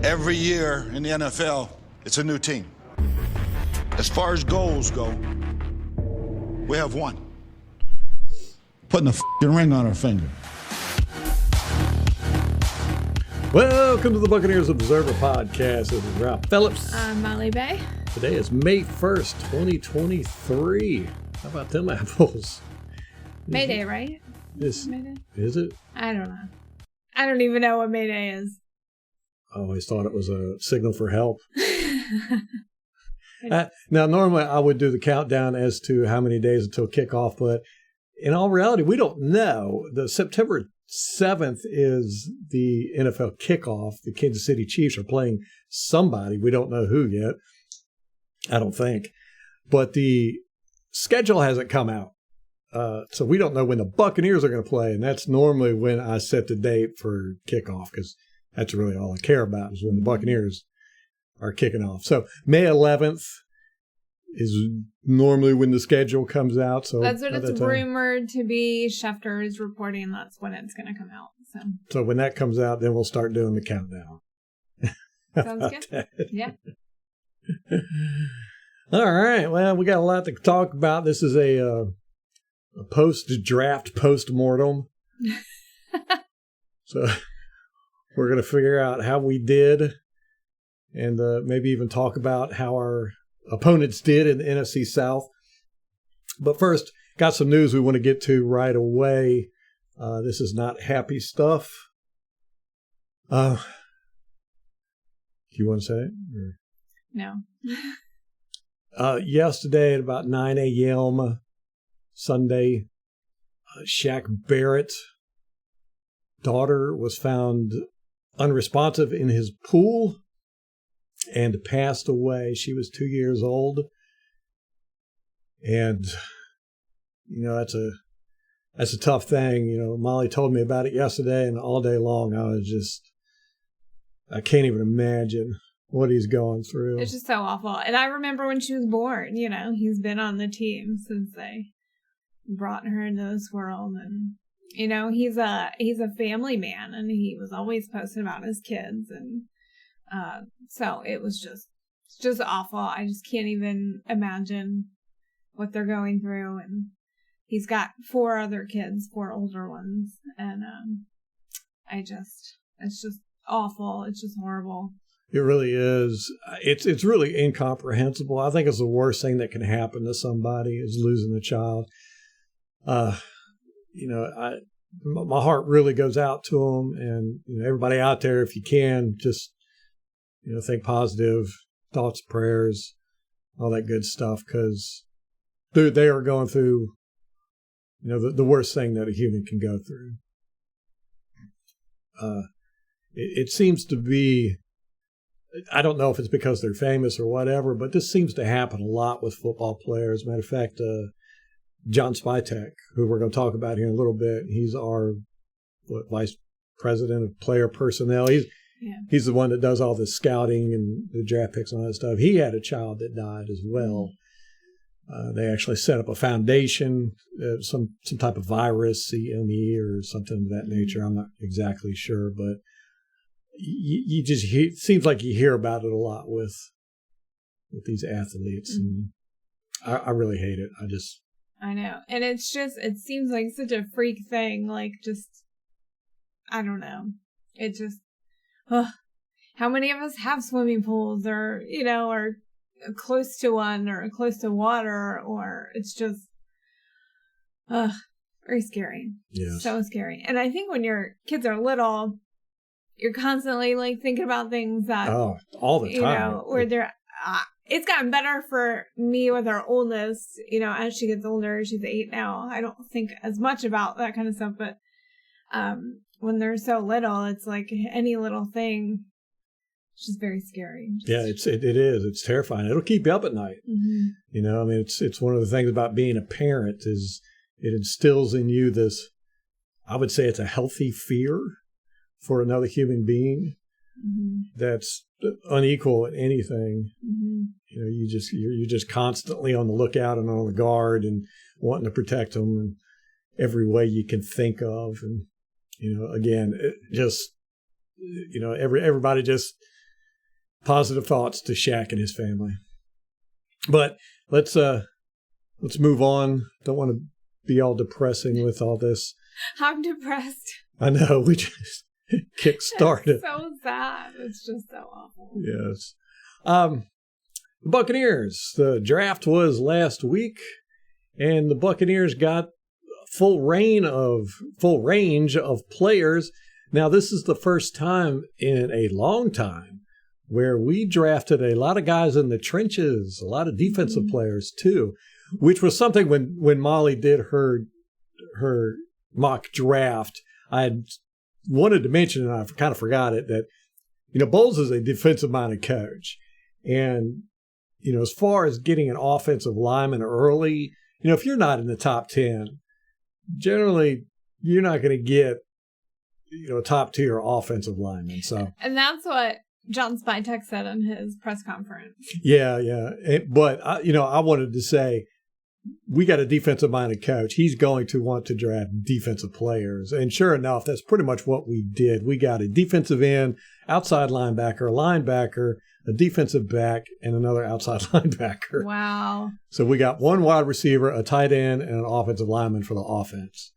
Every year in the NFL, it's a new team. As far as goals go, we have one. Putting a f***ing ring on our finger. Welcome to the Buccaneers Observer Podcast. This is Ralph Phillips. I'm Molly Bay. Today is May 1st, 2023. How about them apples? Mayday, right? Mayday? Is it? I don't know. I don't even know what Mayday is. I always thought it was a signal for help. Now, normally I would do the countdown as to how many days until kickoff, but in all reality, we don't know. The September 7th is the NFL kickoff. The Kansas City Chiefs are playing somebody. We don't know who yet. I don't think. But the schedule hasn't come out. So we don't know when the Buccaneers are going to play. And that's normally when I set the date for kickoff, because that's really all I care about is when the Buccaneers are kicking off. So May 11th is normally when the schedule comes out. So that's what it's rumored to be. Schefter is reporting that's when it's going to come out. So when that comes out, then we'll start doing the countdown. Sounds good. That? Yeah. All right. Well, we got a lot to talk about. This is a post-draft post-mortem. So we're going to figure out how we did and maybe even talk about how our opponents did in the NFC South. But first, got some news we want to get to right away. This is not happy stuff. Do you want to say it? Or? No. Yesterday at about 9 a.m. Sunday, Shaq Barrett daughter was found unresponsive in his pool and passed away. She was 2 years old. And, you know, that's a tough thing. You know, Molly told me about it yesterday, and all day long I can't even imagine what he's going through. It's just so awful. And I remember when she was born, you know, he's been on the team since they brought her into this world. And, you know, he's a family man, and he was always posting about his kids. And so it was just awful. I just can't even imagine what they're going through. And he's got 4 other kids, 4 older ones. And it's just awful. It's just horrible. It really is. It's really incomprehensible. I think it's the worst thing that can happen to somebody is losing a child. You know, my heart really goes out to them, and you know, everybody out there, if you can, just think positive thoughts, prayers, all that good stuff, because they are going through the worst thing that a human can go through. It seems to be. I don't know if it's because they're famous or whatever, but this seems to happen a lot with football players. Matter of fact, John Spytek, who we're going to talk about here in a little bit, he's our vice president of player personnel. He's the one that does all the scouting and the draft picks and all that stuff. He had a child that died as well. They actually set up a foundation, some type of virus, CME or something of that nature. I'm not exactly sure, but it seems like you hear about it a lot with these athletes, and I really hate it. I know, and it seems like such a freak thing. Like, I don't know. It just, how many of us have swimming pools, or are close to one, or close to water, or it's just, very scary. Yes. So scary. And I think when your kids are little, you're constantly like thinking about things that all the time. Where they're. It's gotten better for me with our oldest. As she gets older, she's 8 now. I don't think as much about that kind of stuff, but when they're so little, it's like any little thing. It's just very scary. Yeah, it is. It's terrifying. It'll keep you up at night. Mm-hmm. It's one of the things about being a parent is it instills in you this. I would say it's a healthy fear for another human being that's unequal at anything. You're just constantly on the lookout and on the guard and wanting to protect them in every way you can think of. And again, it just everybody just positive thoughts to Shaq and his family. But let's move on. Don't want to be all depressing with all this. I'm depressed. I know, we just kick-started. It's so sad. It's just so awful. Yes. The Buccaneers, the draft was last week, and the Buccaneers got full range of players. Now, this is the first time in a long time where we drafted a lot of guys in the trenches, a lot of defensive players too, which was something when Molly did her mock draft, I had wanted to mention, and I kind of forgot it, that, Bowles is a defensive-minded coach. And, as far as getting an offensive lineman early, if you're not in the top 10, generally you're not going to get, a top-tier offensive lineman. So, and that's what John Spytek said in his press conference. Yeah. But, I wanted to say, we got a defensive-minded coach. He's going to want to draft defensive players. And sure enough, that's pretty much what we did. We got a defensive end, outside linebacker, a linebacker, a defensive back, and another outside linebacker. Wow. So we got one wide receiver, a tight end, and an offensive lineman for the offense.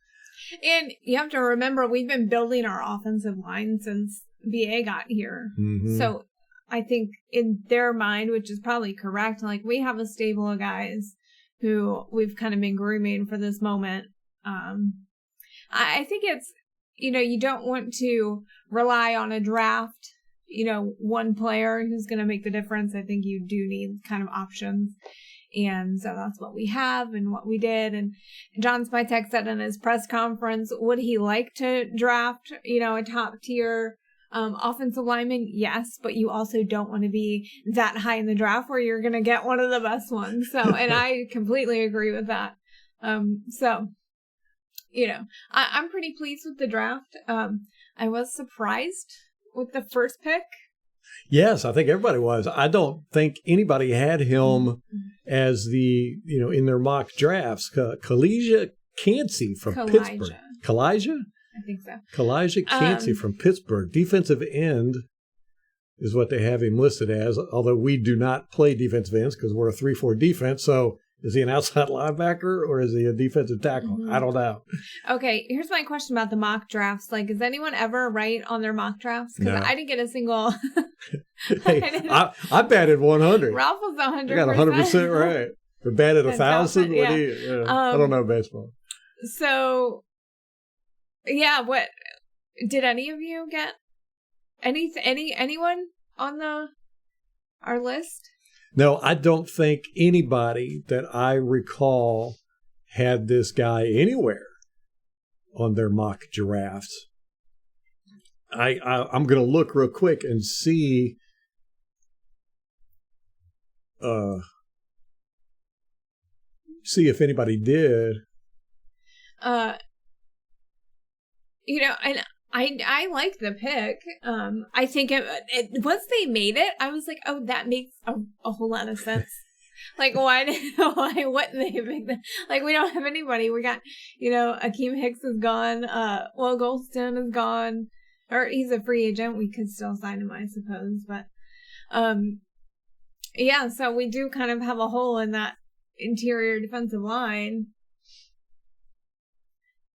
And you have to remember, we've been building our offensive line since BA got here. Mm-hmm. So I think in their mind, which is probably correct, like we have a stable of guys who we've kind of been grooming for this moment. I think it's, you don't want to rely on a draft, one player who's going to make the difference. I think you do need kind of options. And so that's what we have and what we did. And John Spytek said in his press conference, would he like to draft, a top tier offensive lineman? Yes, but you also don't want to be that high in the draft where you're going to get one of the best ones. So, and I completely agree with that. I'm pretty pleased with the draft. I was surprised with the first pick. Yes, I think everybody was. I don't think anybody had him as the, in their mock drafts. Kalijah Cansey from Pittsburgh. Kalijah? I think so. Kalijah Cansey from Pittsburgh. Defensive end is what they have him listed as, although we do not play defensive ends because we're a 3-4 defense. So is he an outside linebacker or is he a defensive tackle? Mm-hmm. I don't know. Okay, here's my question about the mock drafts. Like, is anyone ever right on their mock drafts? Because I didn't get a single. Hey, I batted 100. Ralph was 100%. I got 100% right. But batted 1,000? Yeah. What do you? I don't know baseball. So, yeah, what did any of you get? Anyone on our list? No, I don't think anybody that I recall had this guy anywhere on their mock drafts. I'm going to look real quick and see if anybody did. And I like the pick. I think once they made it, I was like, oh, that makes a whole lot of sense. Like, why wouldn't they pick that? Like, we don't have anybody. We got, Akeem Hicks is gone. Will Golston is gone. Or he's a free agent. We could still sign him, I suppose. But, yeah, so we do kind of have a hole in that interior defensive line.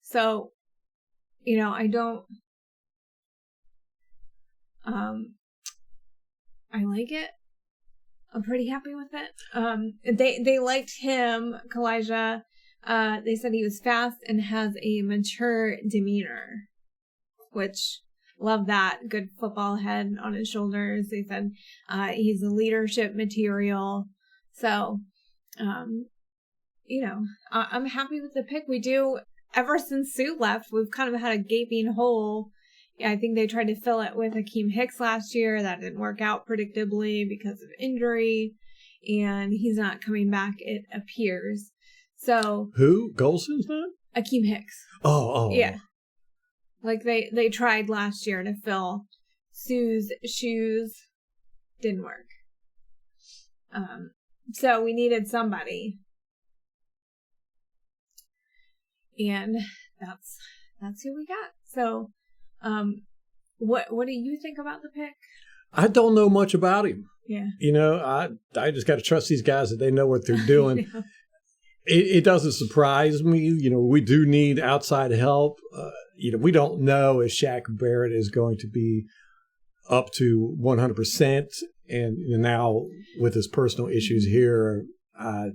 So, I don't, I like it. I'm pretty happy with it. They liked him, Kalijah. They said he was fast and has a mature demeanor, which love that. Good football head on his shoulders. They said, he's a leadership material. So, I'm happy with the pick. We do. Ever since Sue left, we've kind of had a gaping hole. I think they tried to fill it with Akeem Hicks last year. That didn't work out predictably because of injury. And he's not coming back, it appears. So who? Golson's not? Akeem Hicks. Oh. Yeah. Like they tried last year to fill Sue's shoes. Didn't work. So we needed somebody. And that's who we got. So, What do you think about the pick? I don't know much about him. Yeah. I just got to trust these guys that they know what they're doing. Yeah. It doesn't surprise me. We do need outside help. We don't know if Shaq Barrett is going to be up to 100%. And now with his personal issues here, how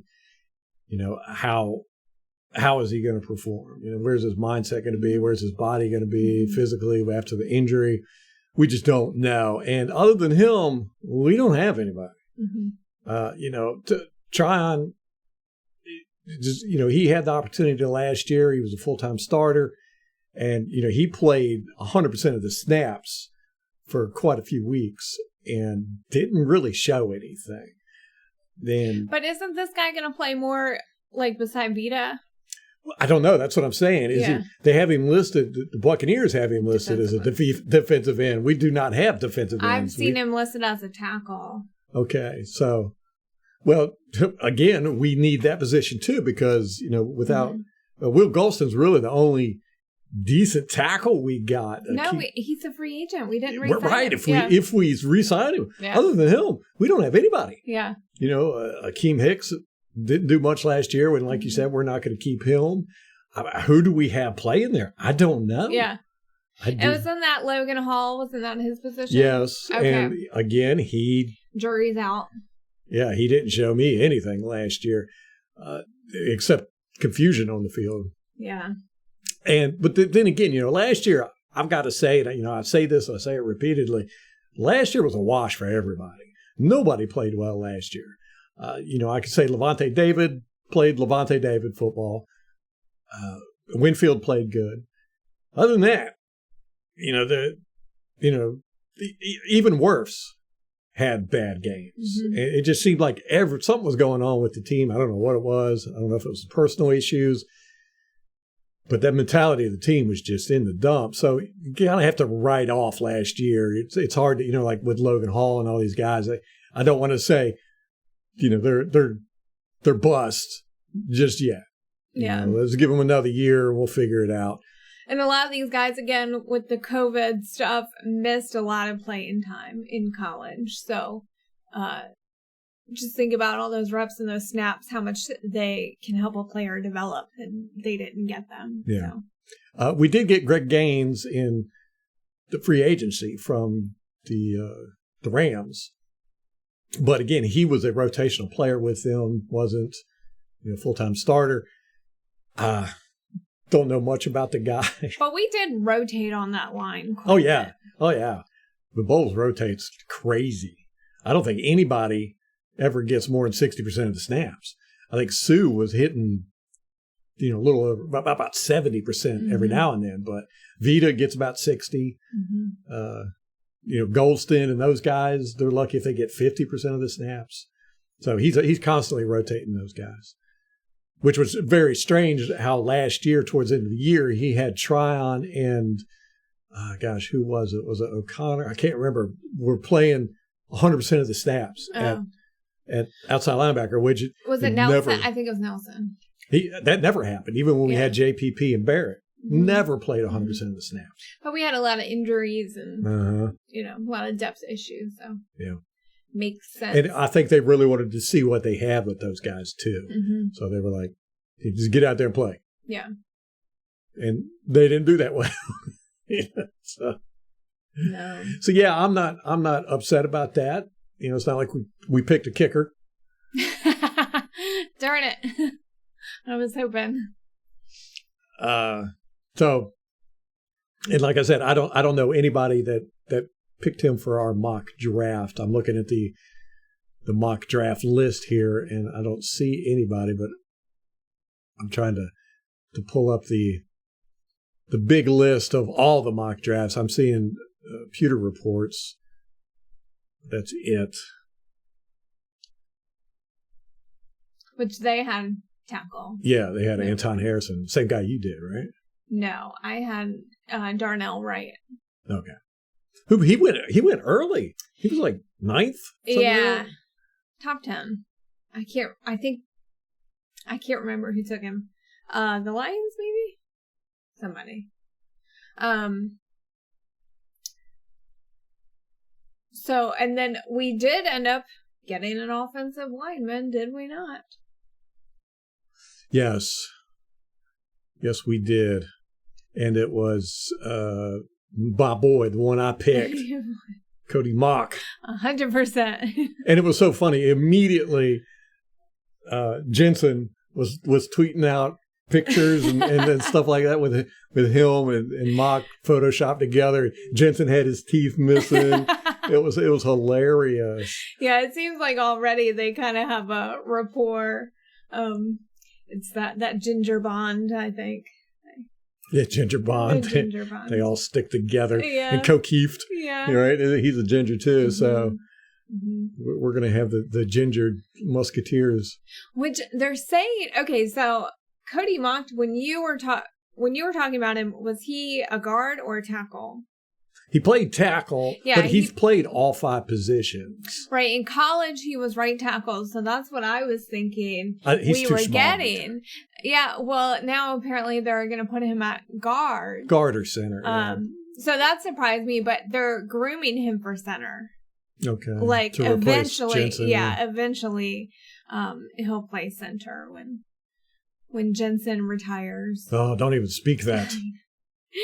is he going to perform? Where's his mindset going to be? Where's his body going to be physically after the injury? We just don't know. And other than him, we don't have anybody. To try on, he had the opportunity last year. He was a full-time starter. And, he played 100% of the snaps for quite a few weeks and didn't really show anything. But isn't this guy going to play more like beside Vita? I don't know. That's what I'm saying. They have him listed. The Buccaneers have him listed as a defensive end. We do not have defensive ends. I've seen him listed as a tackle. Okay, so, well, again, we need that position too because without Will Golston's really the only decent tackle we got. He's a free agent. We didn't re-sign right. him. If we re-sign him, other than him, we don't have anybody. Yeah. Akeem Hicks didn't do much last year. When, like you said, we're not going to keep him. Who do we have playing there? I don't know. Yeah. It was in that Logan Hall. Wasn't that his position? Yes. Okay. And again, jury's out. Yeah, he didn't show me anything last year, except confusion on the field. Yeah. But then again, last year, I've got to say it, I say this, I say it repeatedly. Last year was a wash for everybody. Nobody played well last year. I could say Levante David played Levante David football. Winfield played good. Other than that, even Wirfs had bad games. It just seemed like something was going on with the team. I don't know what it was. I don't know if it was personal issues. But that mentality of the team was just in the dump. So you kind of have to write off last year. It's hard to, like with Logan Hall and all these guys. I don't want to say, they're bust just yet. Yeah. Let's give them another year and we'll figure it out. And a lot of these guys, again, with the COVID stuff, missed a lot of playing time in college. So just think about all those reps and those snaps, how much they can help a player develop, and they didn't get them. Yeah. So. We did get Greg Gaines in the free agency from the Rams. But again, he was a rotational player with them, wasn't full-time starter. Don't know much about the guy. But we did rotate on that line. Oh, yeah. The Bowles rotates crazy. I don't think anybody ever gets more than 60% of the snaps. I think Sue was hitting, a little over about 70% every now and then, but Vita gets about 60. Goldston and those guys, they're lucky if they get 50% of the snaps. So he's constantly rotating those guys, which was very strange how last year, towards the end of the year, he had Tryon and, who was it? Was it O'Connor? I can't remember. We're playing 100% of the snaps at outside linebacker, which was it Nelson? I think it was Nelson. That never happened, even when we had JPP and Barrett. Never played 100% of the snaps. But we had a lot of injuries and, a lot of depth issues. So makes sense. And I think they really wanted to see what they had with those guys, too. So they were like, hey, just get out there and play. Yeah. And they didn't do that well. No. So, yeah, I'm not upset about that. It's not like we picked a kicker. Darn it. I was hoping. So, and like I said, I don't know anybody that picked him for our mock draft. I'm looking at the mock draft list here, and I don't see anybody, but I'm trying to pull up the big list of all the mock drafts. I'm seeing Pewter reports. That's it. Which they had tackle. Yeah, they had Anton Harrison. Same guy you did, right? No, I had Darnell Wright. Okay. He went early. He was like 9th? Yeah. Like top 10. I can't remember who took him. The Lions, maybe? Somebody. So, and then we did end up getting an offensive lineman, did we not? Yes. Yes, we did. And it was my boy, the one I picked, Cody Mauch. 100%. And it was so funny. Immediately, Jensen was tweeting out pictures and stuff like that with him and Mauch photoshopped together. Jensen had his teeth missing. It was hilarious. Yeah, it seems like already they kind of have a rapport. It's that ginger bond, I think. Yeah, ginger bond. The ginger bond. They all stick together. Yeah. And Cokeefed. Yeah. Right? He's a ginger too, so Mm-hmm. we're going to have the ginger musketeers. Which they're saying, okay, so Cody Mauch, when you were talking about him, was he a guard or a tackle? He played tackle, Yeah, but he's played all 5 positions. Right. In college, he was right tackle. So that's what I was thinking He's we too were small. getting. Yeah. Well, now apparently they're going to put him at guard. Guard or center. Yeah. So that surprised me, but they're grooming him for center. Okay. Like To replace eventually, Jensen, eventually, he'll play center when Jensen retires. Oh, don't even speak that.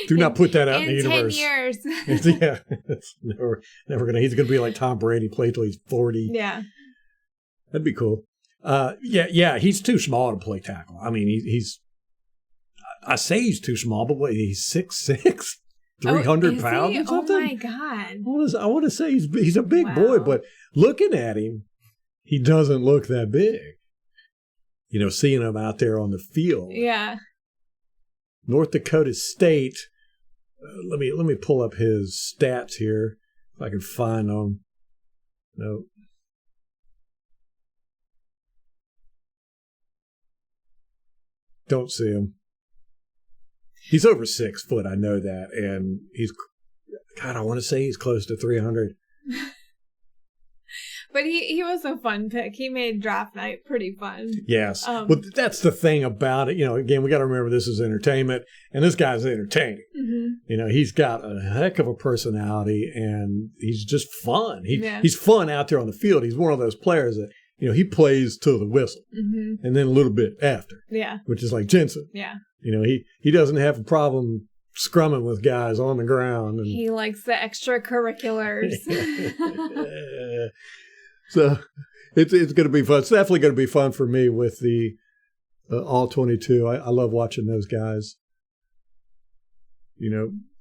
Do not put that out in the universe. 10 years. Yeah, it's never gonna. He's gonna be like Tom Brady, play till he's 40. Yeah. That'd be cool. Yeah. He's too small to play tackle. I mean, he's. I say he's too small, but wait, he's 6'6", 300 pounds or something. Oh my God! I want to say he's a big Wow. boy, but looking at him, he doesn't look that big. You know, seeing him out there on the field. Yeah. North Dakota State. Let me pull up his stats here if I can find them. No. Don't see him. He's over 6 foot. I know that, and God, I want to say he's close to 300. But he was a fun pick. He made draft night pretty fun. Yes. Well, that's the thing about it. You know, again, we got to remember this is entertainment, and this guy's entertaining. Mm-hmm. You know, he's got a heck of a personality, and he's just fun. He's fun out there on the field. He's one of those players that, you know, he plays till the whistle, and then a little bit after. Yeah. Which is like Jensen. Yeah. You know, he doesngoing to have a problem scrumming with guys on the ground. And he likes the extracurriculars. So it's going to be fun. It's definitely going to be fun for me with the all 22. I love watching those guys. You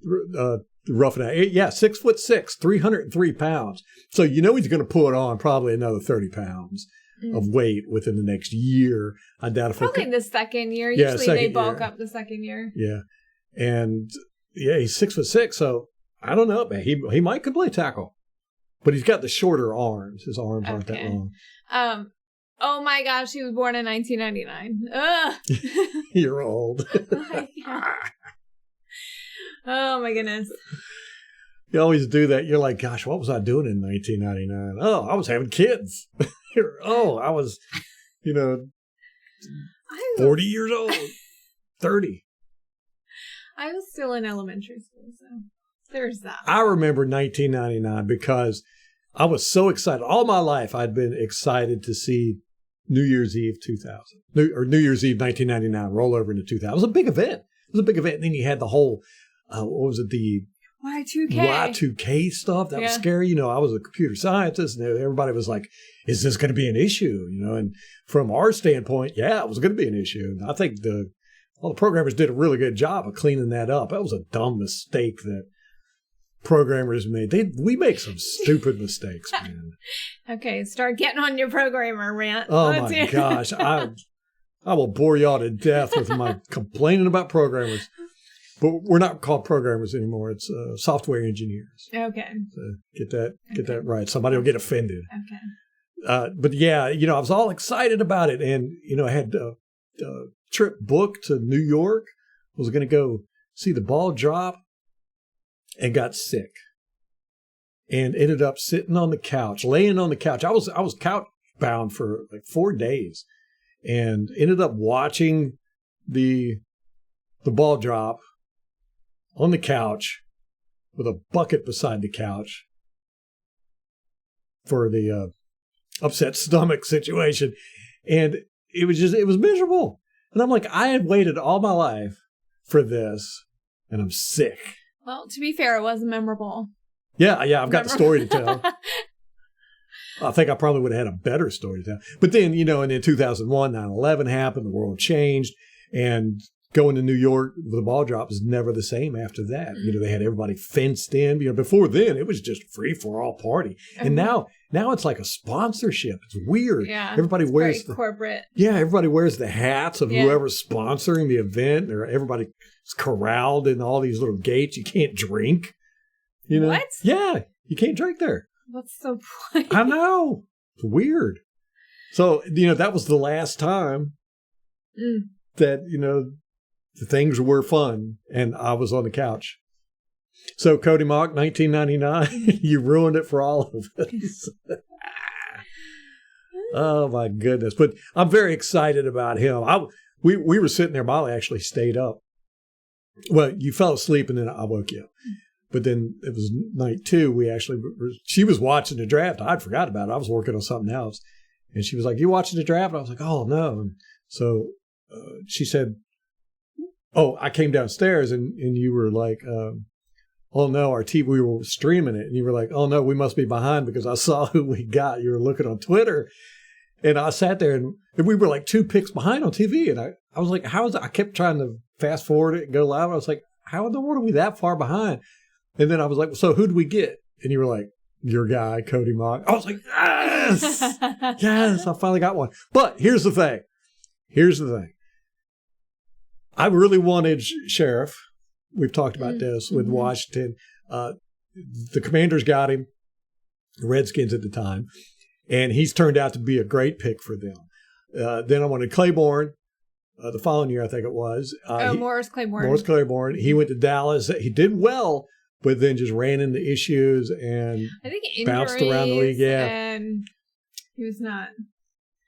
know, roughing it. Yeah, 6'6", 303 pounds. So you know he's going to put on probably another 30 pounds of weight within the next year. I doubt if probably the second year. Usually they bulk up the second year. Yeah, and yeah, he's 6'6", so I don't know, man. He might could play tackle. But he's got the shorter arms. His arms aren't that long. Oh my gosh, he was born in 1999. Ugh. You're old. Oh my goodness. You always do that. You're like, gosh, what was I doing in 1999? Oh, I was having kids. Oh, I was, 40 years old. 30. I was still in elementary school, so there's that. I remember 1999 because I was so excited. All my life, I'd been excited to see New Year's Eve 2000, or New Year's Eve 1999 roll over into 2000. It was a big event. And then you had the whole, what was it, the Y2K stuff. That was scary. I was a computer scientist, and everybody was like, is this going to be an issue? And from our standpoint, yeah, it was going to be an issue. And I think all the programmers did a really good job of cleaning that up. That was a dumb mistake that programmers made. We make some stupid mistakes, man. Okay, start getting on your programmer rant. Oh my gosh. I will bore y'all to death with my complaining about programmers. But we're not called programmers anymore. It's software engineers. Okay. So get that right. Somebody will get offended. Okay. But yeah, I was all excited about it. And, I had a trip booked to New York. I was going to go see the ball drop and got sick. And ended up sitting on the couch, laying on the couch. I was couch bound for like 4 days. And ended up watching the ball drop on the couch with a bucket beside the couch for the upset stomach situation. And it was miserable. And I'm like, I had waited all my life for this, and I'm sick. Well, to be fair, it was memorable. Yeah, I've got the story to tell. I think I probably would have had a better story to tell. But then, and in 2001, 9/11 happened, the world changed, and going to New York, the ball drop was never the same after that. They had everybody fenced in. Before then, it was just free for all party. And now it's like a sponsorship. It's weird. Yeah, everybody wears corporate. Yeah, everybody wears the hats of whoever's sponsoring the event, or everybody's corralled in all these little gates. You can't drink. What? Yeah, you can't drink there. What's the point? I know. It's weird. So, that was the last time that, the things were fun and I was on the couch. So, Cody Mauch, 1999, you ruined it for all of us. Oh, my goodness. But I'm very excited about him. We were sitting there. Molly actually stayed up. Well, you fell asleep and then I woke you up. But then it was night 2. She was watching the draft. I'd forgot about it. I was working on something else. And she was like, "You watching the draft?" And I was like, "Oh, no." And so she said, "Oh, I came downstairs and you were like, oh, no, our TV, we were streaming it." And you were like, "Oh, no, we must be behind because I saw who we got." You were looking on Twitter. And I sat there and we were like 2 picks behind on TV. And I was like, how is it? I kept trying to fast forward it and go live. I was like, how in the world are we that far behind? And then I was like, "So who'd we get?" And you were like, "Your guy, Cody Mauch." I was like, yes, yes, I finally got one. But here's the thing. I really wanted Sheriff. We've talked about this with Washington. The Commanders got him, the Redskins at the time, and he's turned out to be a great pick for them. Then I wanted Claiborne. The following year, I think it was. Morris Claiborne. Morris Claiborne. He went to Dallas. He did well, but then just ran into issues and I think bounced around the league. Yeah. And he was not.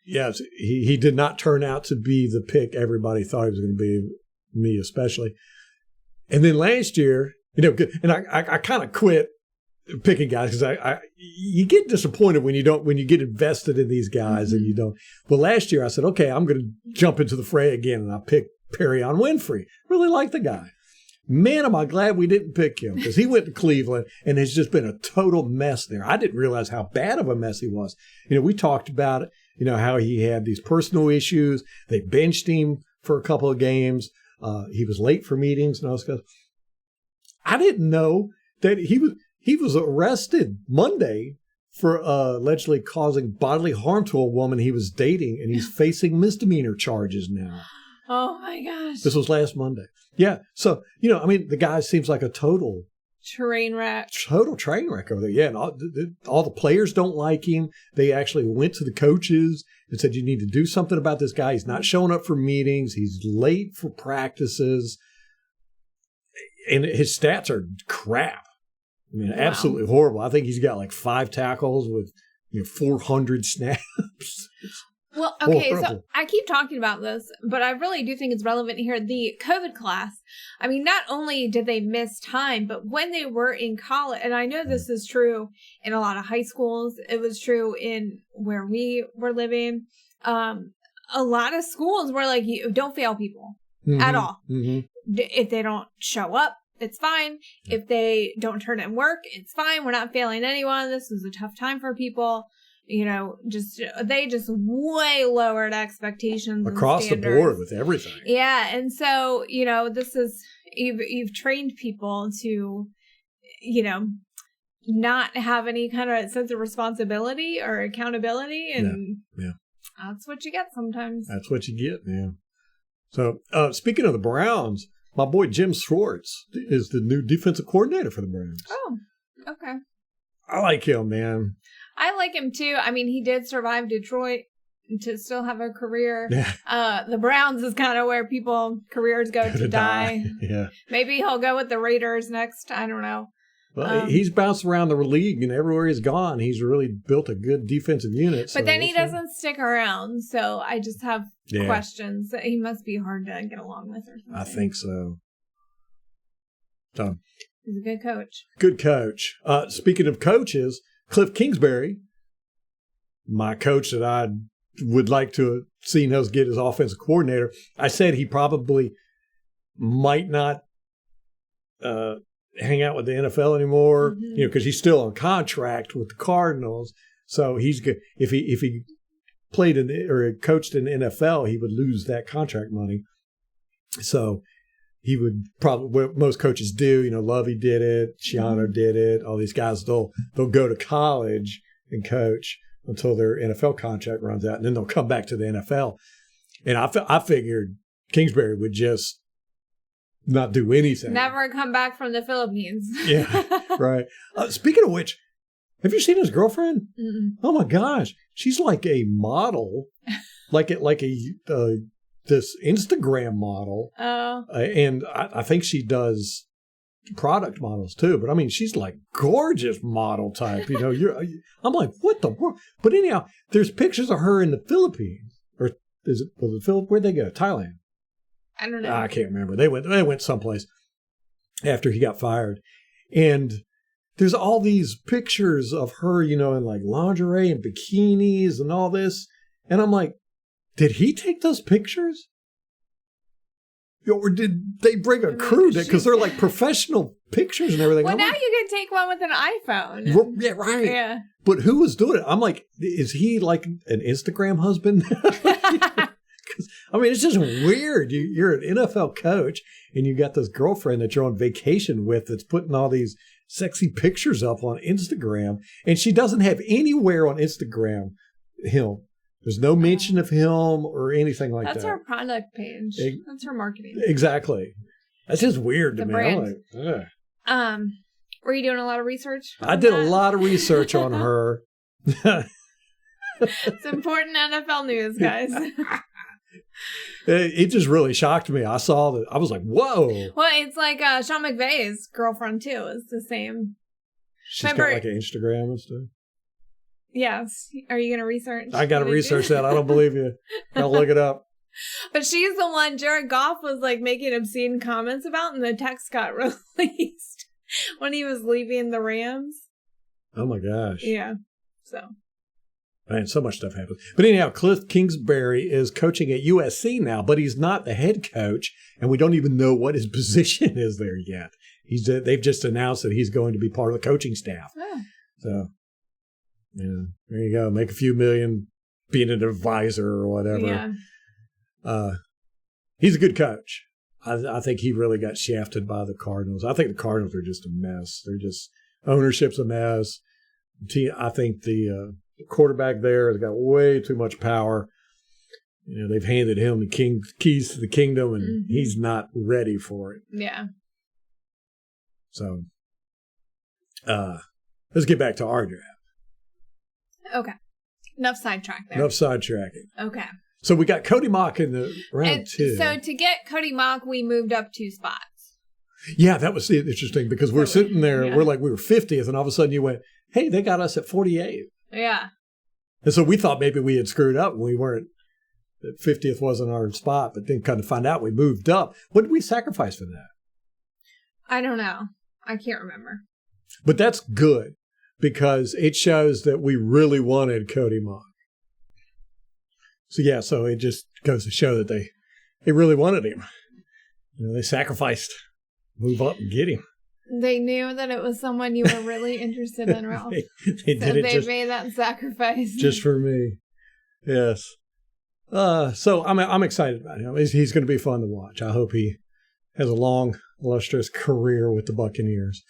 Yes, he did not turn out to be the pick everybody thought he was going to be, me especially. And then last year, and I kind of quit picking guys because you get disappointed when you get invested in these guys and you don't. Well, last year I said, okay, I'm going to jump into the fray again, and I picked Perrion Winfrey. Really like the guy. Man, am I glad we didn't pick him because he went to Cleveland and it's just been a total mess there. I didn't realize how bad of a mess he was. We talked about it, how he had these personal issues. They benched him for a couple of games. He was late for meetings and all this stuff. I didn't know that he was arrested Monday for allegedly causing bodily harm to a woman he was dating, and he's facing misdemeanor charges now. Oh, my gosh. This was last Monday. Yeah. So, the guy seems like a total train wreck. Total train wreck over there. Yeah. And all the players don't like him. They actually went to the coaches and said, "You need to do something about this guy. He's not showing up for meetings. He's late for practices." And his stats are crap. Absolutely horrible. I think he's got like 5 tackles with 400 snaps. Well, okay, horrible. So I keep talking about this, but I really do think it's relevant here. The COVID class, not only did they miss time, but when they were in college, and I know this is true in a lot of high schools, it was true in where we were living, a lot of schools were like, don't fail people at all. Mm-hmm. If they don't show up, it's fine. If they don't turn in work, it's fine. We're not failing anyone. This is a tough time for people. They just way lowered expectations across the board with everything. Yeah. And so, this is, you've trained people to, not have any kind of sense of responsibility or accountability. And that's what you get sometimes. That's what you get, man. So, speaking of the Browns, my boy Jim Schwartz is the new defensive coordinator for the Browns. Oh, okay. I like him, man. I like him too. He did survive Detroit to still have a career. Yeah. The Browns is kind of where careers go to die. Yeah. Maybe he'll go with the Raiders next. I don't know. Well, he's bounced around the league, and everywhere he's gone, he's really built a good defensive unit. But then he doesn't stick around, so I just have questions. He must be hard to get along with or something. I think so. He's a good coach. Good coach. Speaking of coaches, Cliff Kingsbury my coach that I would like to have seen us get as offensive coordinator, I said he probably might not hang out with the NFL anymore, because he's still on contract with the Cardinals. So he's good. If he played or coached in the NFL, he would lose that contract money. So he would probably, what most coaches do, Lovey did it, Shiano did it, all these guys, they'll go to college and coach until their NFL contract runs out, and then they'll come back to the NFL. And I figured Kingsbury would just not do anything. Never come back from the Philippines. Yeah, right. Speaking of which, have you seen his girlfriend? Mm-mm. Oh my gosh, she's like a model, like this Instagram model. Oh. And I think she does product models too. But I mean, she's like gorgeous model type. I'm like, what the world? But anyhow, there's pictures of her in the Philippines, or was it the Philippines? Where'd they go? Thailand. I don't know. I can't remember. They went someplace after he got fired, and there's all these pictures of her, in like lingerie and bikinis and all this, and I'm like, did he take those pictures? Or did they bring a crew? Because they're like professional pictures and everything. Well, now like, you can take one with an iPhone. Yeah, right. Yeah. But who was doing it? I'm like, is he like an Instagram husband? I mean, it's just weird. You're an NFL coach and you got this girlfriend that you're on vacation with that's putting all these sexy pictures up on Instagram. And she doesn't have anywhere on Instagram him. There's no mention of him or anything like that. That's her product page. That's her marketing. Exactly. That's just weird to me. Brand. I'm like, were you doing a lot of research? I did a lot of research on her. It's important NFL news, guys. It just really shocked me. I saw that. I was like, whoa. Well, it's like Sean McVay's girlfriend, too. It's the same. She's got like an Instagram and stuff. Yes. Are you going to research? I got to research that. I don't believe you. I'll look it up. But she's the one Jared Goff was like making obscene comments about, and the text got released when he was leaving the Rams. Oh my gosh. Yeah. So. Man, so much stuff happens. But anyhow, Cliff Kingsbury is coaching at USC now, but he's not the head coach, and we don't even know what his position is there yet. They've just announced that he's going to be part of the coaching staff. Oh. So, there you go. Make a few million being an advisor or whatever. Yeah. He's a good coach. I think he really got shafted by the Cardinals. I think the Cardinals are just a mess. They're just, ownership's a mess. I think the quarterback there has got way too much power. They've handed him the keys to the kingdom, and he's not ready for it. Yeah. So, let's get back to our draft. Okay. Enough sidetrack there. Enough sidetracking. Okay. So we got Cody Mauch in the round 2. So to get Cody Mauch, we moved up 2 spots. Yeah, that was interesting because we're sitting there, we were 50th, and all of a sudden you went, hey, they got us at 48. Yeah. And so we thought maybe we had screwed up. We weren't, that 50th wasn't our spot, but then kind of find out we moved up. What did we sacrifice for that? I don't know. I can't remember. But that's good because it shows that we really wanted Cody Mauch. So it just goes to show that they really wanted him. They sacrificed, move up and get him. They knew that it was someone you were really interested in, Ralph. they made that sacrifice. Just for me. Yes. So I'm excited about him. He's going to be fun to watch. I hope he has a long, illustrious career with the Buccaneers.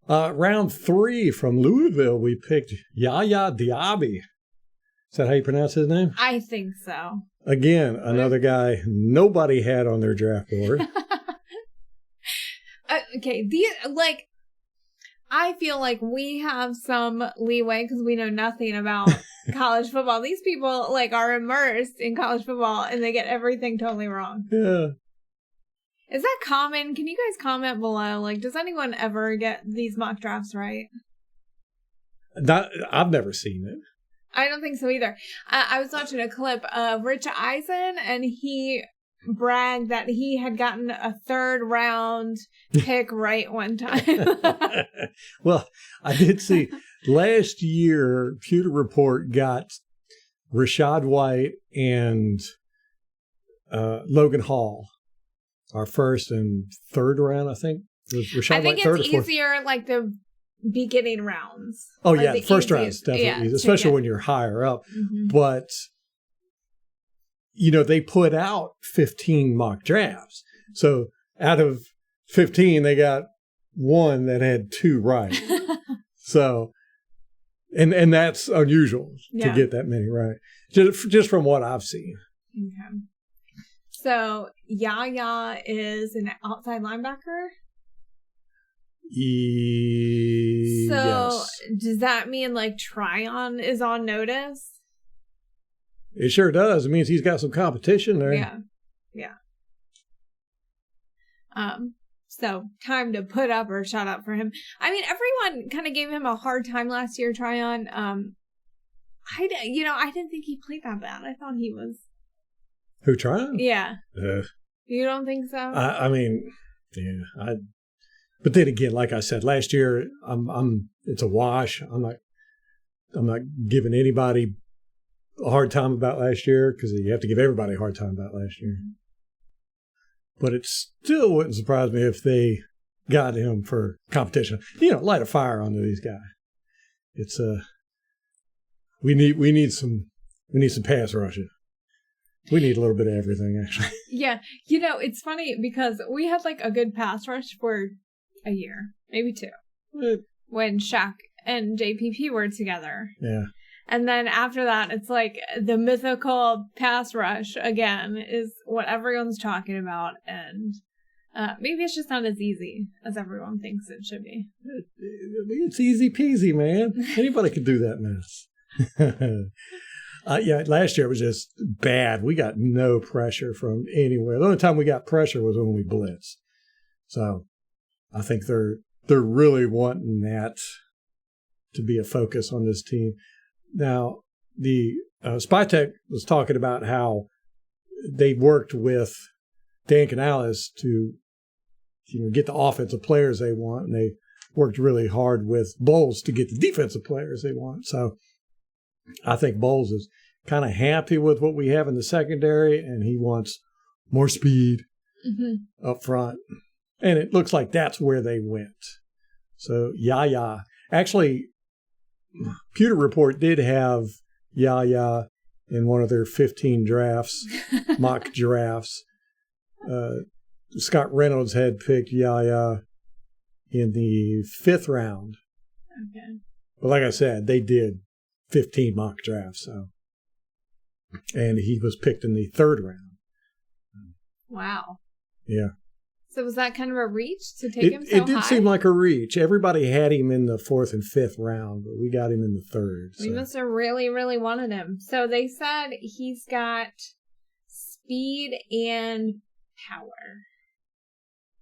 Round 3 from Louisville, we picked Yaya Diaby. Is that how you pronounce his name? I think so. Again, another guy nobody had on their draft board. Okay, I feel like we have some leeway because we know nothing about college football. These people are immersed in college football and they get everything totally wrong. Yeah. Is that common? Can you guys comment below? Does anyone ever get these mock drafts right? I've never seen it. I don't think so either. I was watching a clip of Rich Eisen, and he bragged that he had gotten a 3rd round pick right one time. Well, I did see Last year, Pewter Report got Rachaad White and Logan Hall, our first and third round, I think. Was Rachaad I think White third it's or fourth? easier like the beginning rounds. Oh, Like yeah, the the first easiest- round's definitely yeah, easy, to especially get. when you're higher up. Mhm. But, they put out 15 mock drafts. So out of 15, they got one that had 2 right. So, and that's unusual to Yeah. get that many right, just from what I've seen. Okay. So Yaya is an outside linebacker. So Yes. does that mean like Tryon is on notice? It sure does. It means he's got some competition there. Yeah. So time to put up or shut up for him. I mean, everyone kind of gave him a hard time last year, Tryon. I didn't think he played that bad. I thought he was. Who, Tryon? Yeah. Uh, You don't think so? I mean, yeah. But then again, like I said, last year, it's a wash. I'm not giving anybody a hard time about last year because you have to give everybody a hard time about last year. But it still wouldn't surprise me if they got him for competition. Light a fire onto these guys. It's we need some pass rushing. We need a little bit of everything, actually. Yeah. It's funny because we had like a good pass rush for a year, maybe 2, when Shaq and JPP were together. Yeah. And then after that, it's like the mythical pass rush again is what everyone's talking about. And maybe it's just not as easy as everyone thinks it should be. It's easy peasy, man. Anybody could do that mess. Yeah, last year was just bad. We got no pressure from anywhere. The only time we got pressure was when we blitzed. So I think they're really wanting that to be a focus on this team. Now, the Spytech was talking about how they worked with Dan Canales to get the offensive players they want, and they worked really hard with Bowles to get the defensive players they want. So I think Bowles is kind of happy with what we have in the secondary, and he wants more speed up front. And it looks like that's where they went. So Yaya. Actually, Pewter Report did have Yaya in one of their 15 drafts, mock drafts. Scott Reynolds had picked Yaya in the 5th round. Okay. But like I said, they did 15 mock drafts. So, and he was picked in the 3rd round. Wow. Yeah. So was that kind of a reach to take him so high? It did seem like a reach. Everybody had him in the 4th and 5th round, but we got him in the 3rd. We must have really, really wanted him. So they said he's got speed and power.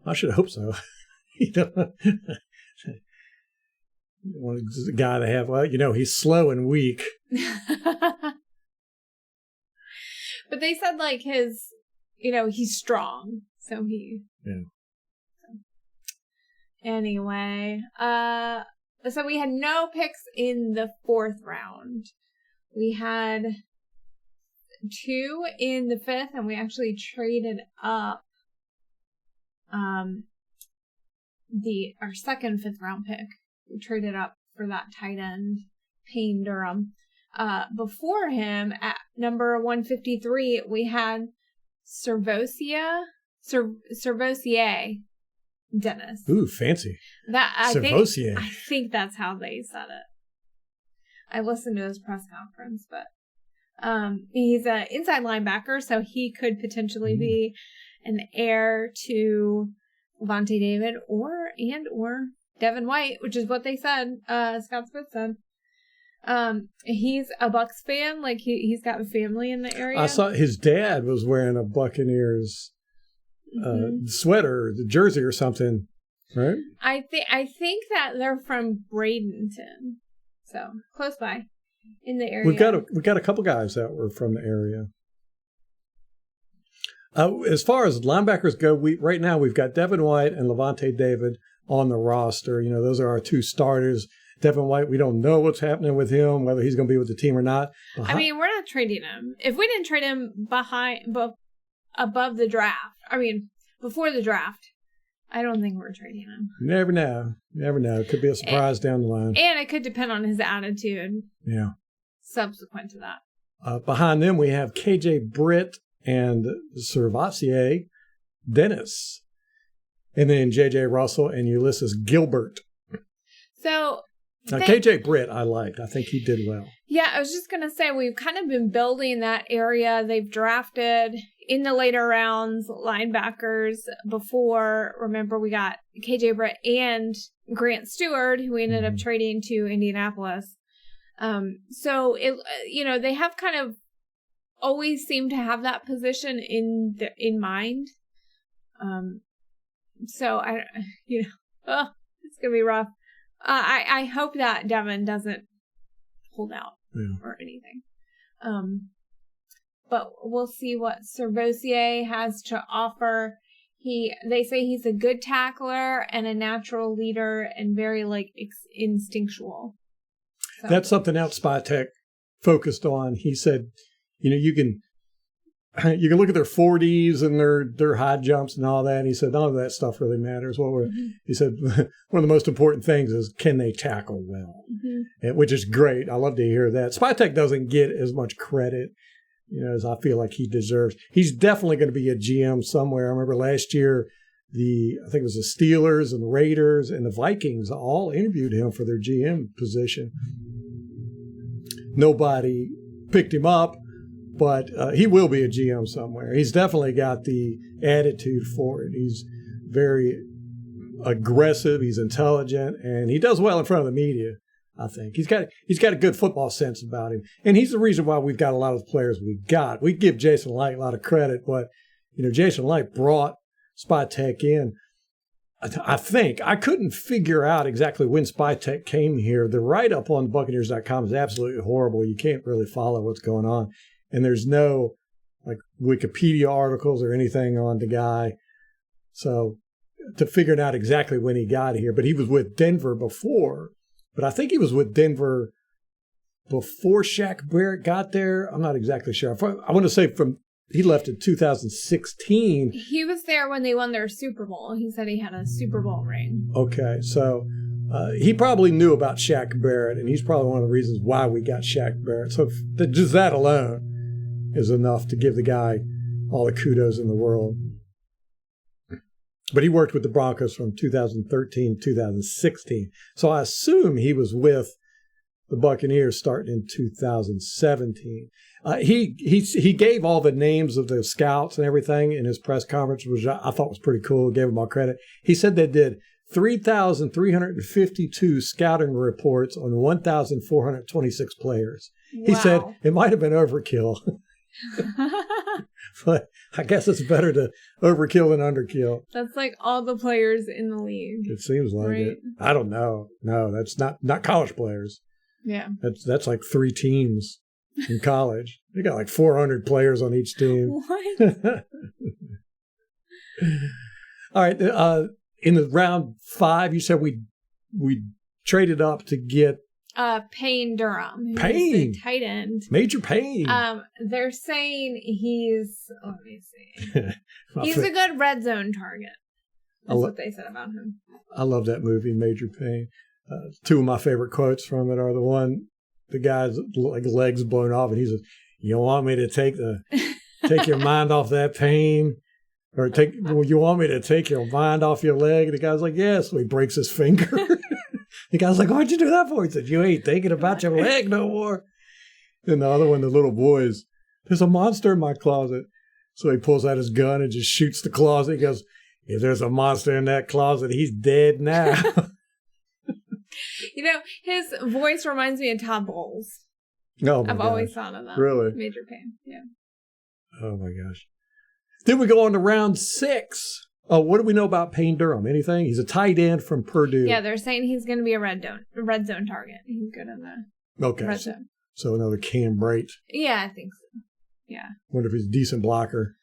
I should hope so. You want a guy to have, he's slow and weak. But they said like his, he's strong. So he. Yeah. Anyway, so we had no picks in the 4th round. We had 2 in the 5th, and we actually traded up our second 5th round pick. We traded up for that tight end, Payne Durham. Before him, at number 153, we had Servosier Dennis. Ooh, fancy. I Servosier. think that's how they said it. I listened to his press conference, but he's an inside linebacker, so he could potentially be an heir to Levante David or Devin White, which is what they said. Scott Smith said. He's a Bucs fan, like he's got a family in the area. I saw his dad was wearing a Buccaneers sweater, the jersey or something, right? I think that they're from Bradenton, so close by in the area. We've got a couple guys that were from the area. As far as linebackers go, right now we've got Devin White and Levante David on the roster. Those are our 2 starters. Devin White, we don't know what's happening with him, whether he's going to be with the team or not. I mean, we're not trading him. If we didn't trade him above the draft, before the draft, I don't think we're trading him. You never know. It could be a surprise down the line. And it could depend on his attitude. Yeah. Subsequent to that. Behind them, we have KJ Britt and Servassier Dennis. And then JJ Russell and Ulysses Gilbert. So now, KJ Britt, I liked. I think he did well. Yeah, I was just going to say, we've kind of been building that area. They've drafted in the later rounds linebackers before. Remember, we got KJ Britt and Grant Stewart, who we ended up trading to Indianapolis. So, they have kind of always seemed to have that position in mind. So, it's going to be rough. I hope that Devin doesn't hold out or anything. But we'll see what Servassier has to offer. They say he's a good tackler and a natural leader and very instinctual. So. That's something else SpyTech focused on. He said, you can look at their 40s and their high jumps and all that. And he said, none of that stuff really matters. He said, one of the most important things is, can they tackle well? Which is great. I love to hear that. SpyTech doesn't get as much credit, as I feel like he deserves. He's definitely going to be a GM somewhere. I remember last year, I think it was the Steelers and the Raiders and the Vikings all interviewed him for their GM position. Nobody picked him up. But he will be a GM somewhere. He's definitely got the attitude for it. He's very aggressive. He's intelligent, and he does well in front of the media. I think he's got a good football sense about him, and he's the reason why we've got a lot of the players we've got. We give Jason Light a lot of credit, but Jason Light brought SpyTech in. I think I couldn't figure out exactly when SpyTech came here. The write-up on Buccaneers.com is absolutely horrible. You can't really follow what's going on. And there's no Wikipedia articles or anything on the guy. So to figure out exactly when he got here, but he was with Denver before. But I think he was with Denver before Shaq Barrett got there. I'm not exactly sure. I want to say he left in 2016. He was there when they won their Super Bowl. He said he had a Super Bowl ring. Okay, so he probably knew about Shaq Barrett, and he's probably one of the reasons why we got Shaq Barrett. So just that alone is enough to give the guy all the kudos in the world. But he worked with the Broncos from 2013 to 2016. So I assume he was with the Buccaneers starting in 2017. He gave all the names of the scouts and everything in his press conference, which I thought was pretty cool. Gave him all credit. He said they did 3,352 scouting reports on 1,426 players. Wow. He said it might have been overkill. But I guess it's better to overkill than underkill. That's like all the players in the league. It seems like it. I don't know. No, that's not college players. Yeah. That's like 3 teams in college. They got like 400 players on each team. What? All right. In the round 5, you said we traded up to get Payne Durham. Payne, tight end. Major Payne. They're saying let me see. He's a good red zone target. That's what they said about him. I love that movie, Major Payne. 2 of my favorite quotes from it are the guy's legs blown off, and he says, "You want me to take your mind off that pain? Or you want me to take your mind off your leg?" And the guy's like, "Yes." So he breaks his finger. The guy's like, "What'd you do that for?" He said, "You ain't thinking about your leg no more." And the other one, the little boys, "There's a monster in my closet." So he pulls out his gun and just shoots the closet. He goes, "If there's a monster in that closet, he's dead now." His voice reminds me of Todd Bowles. Oh, I've always thought of that. Really? Major Payne, yeah. Oh, my gosh. Then we go on to round 6. What do we know about Payne Durham? Anything? He's a tight end from Purdue. Yeah, they're saying he's going to be a red zone target. He's good in the red zone. So another Cam Brate. Yeah, I think so. Yeah. Wonder if he's a decent blocker.